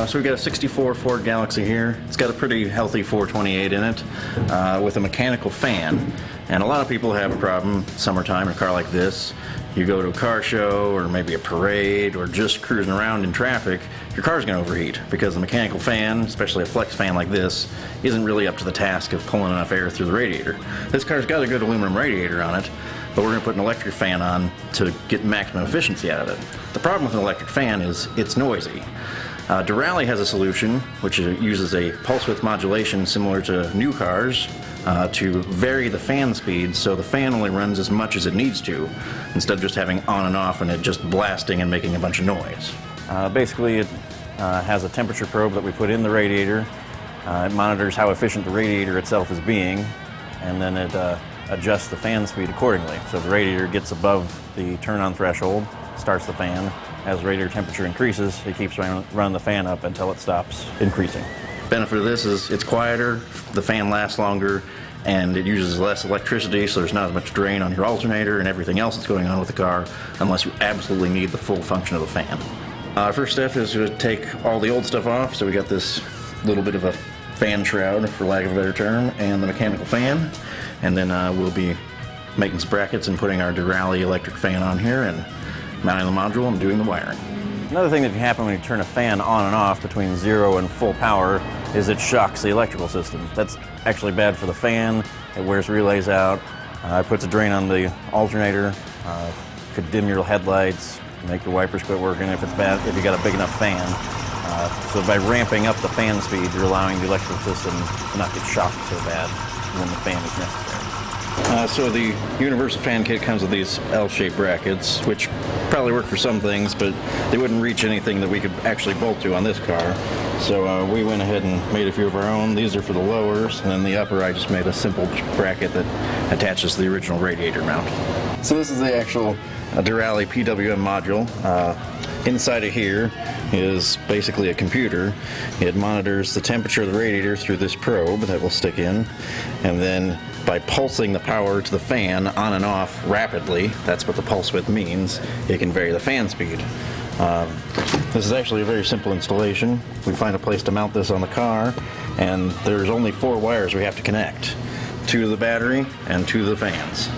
So we've got a 64 Ford Galaxie here. It's got a pretty healthy 428 in it with a mechanical fan. And a lot of people have a problem summertime in a car like this. You go to a car show or maybe a parade or just cruising around in traffic, your car's going to overheat because the mechanical fan, especially a flex fan like this, isn't really up to the task of pulling enough air through the radiator. This car's got a good aluminum radiator on it, but we're going to put an electric fan on to get maximum efficiency out of it. The problem with an electric fan is it's noisy. Derale has a solution which uses a pulse width modulation similar to new cars to vary the fan speed so the fan only runs as much as it needs to instead of just having on and off and it just blasting and making a bunch of noise. Basically it has a temperature probe that we put in the radiator. It monitors how efficient the radiator itself is being, and then it adjusts the fan speed accordingly. So if the radiator gets above the turn-on threshold, starts the fan. As radiator temperature increases, it keeps running the fan up until it stops increasing. Benefit of this is it's quieter, the fan lasts longer, and it uses less electricity, so there's not as much drain on your alternator and everything else that's going on with the car unless you absolutely need the full function of the fan. First step is to take all the old stuff off. So we got this little bit of a fan shroud, for lack of a better term, and the mechanical fan, and then we'll be making some brackets and putting our Derale electric fan on here and mounting the module and doing the wiring. Another thing that can happen when you turn a fan on and off between 0 and full power is it shocks the electrical system. That's actually bad for the fan. It wears relays out, it puts a drain on the alternator, could dim your headlights, make your wipers quit working if it's bad, if you got a big enough fan. So by ramping up the fan speed, you're allowing the electrical system to not get shocked so bad when the fan is necessary. So the universal fan kit comes with these L-shaped brackets, which probably work for some things, but they wouldn't reach anything that we could actually bolt to on this car. So we went ahead and made a few of our own. These are for the lowers, and then the upper I just made a simple bracket that attaches to the original radiator mount. So this is the actual Derale PWM module. Inside of here is basically a computer. It monitors the temperature of the radiator through this probe that will stick in, and then by pulsing the power to the fan on and off rapidly, that's what the pulse width means, it can vary the fan speed. This is actually a very simple installation. We find a place to mount this on the car, and there's only 4 wires we have to connect. 2 to the battery and 2 to the fans.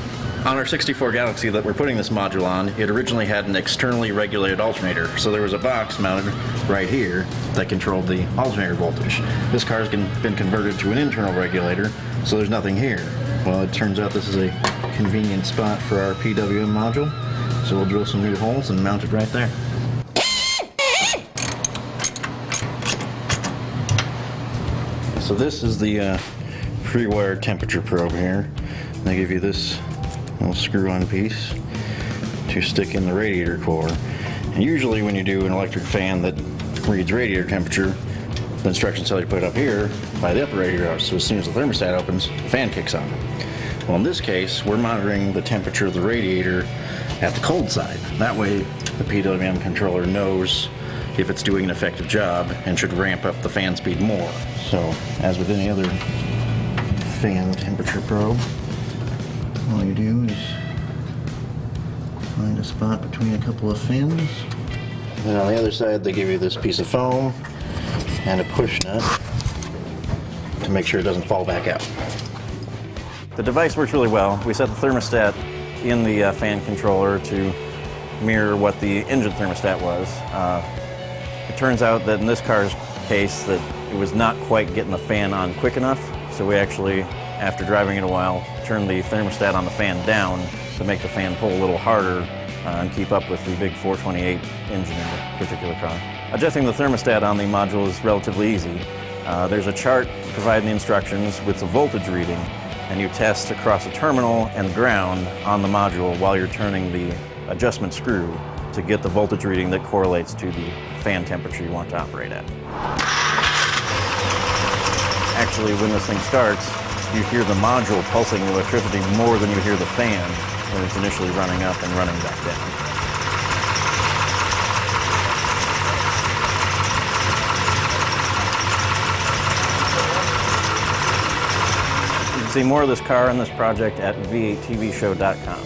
On our 64 Galaxie that we're putting this module on, it originally had an externally regulated alternator. So there was a box mounted right here that controlled the alternator voltage. This car's been converted to an internal regulator, so there's nothing here. Well, it turns out this is a convenient spot for our PWM module. So we'll drill some new holes and mount it right there. So this is the pre-wired temperature probe here. They give you this little screw-on piece to stick in the radiator core. And usually when you do an electric fan that reads radiator temperature, the instructions tell you to put it up here by the upper radiator house. So as soon as the thermostat opens, the fan kicks on. Well, in this case, we're monitoring the temperature of the radiator at the cold side. That way, the PWM controller knows if it's doing an effective job and should ramp up the fan speed more. So, as with any other fan temperature probe, all you do is find a spot between a couple of fins. And then on the other side, they give you this piece of foam and a push nut to make sure it doesn't fall back out. The device works really well. We set the thermostat in the fan controller to mirror what the engine thermostat was. It turns out that in this car's case that it was not quite getting the fan on quick enough, so we actually, after driving it a while, turned the thermostat on the fan down to make the fan pull a little harder and keep up with the big 428 engine in the particular car. Adjusting the thermostat on the module is relatively easy. There's a chart providing the instructions with the voltage reading, and you test across the terminal and ground on the module while you're turning the adjustment screw to get the voltage reading that correlates to the fan temperature you want to operate at. Actually, when this thing starts, you hear the module pulsing the electricity more than you hear the fan when it's initially running up and running back down. You can see more of this car and this project at V8TVshow.com.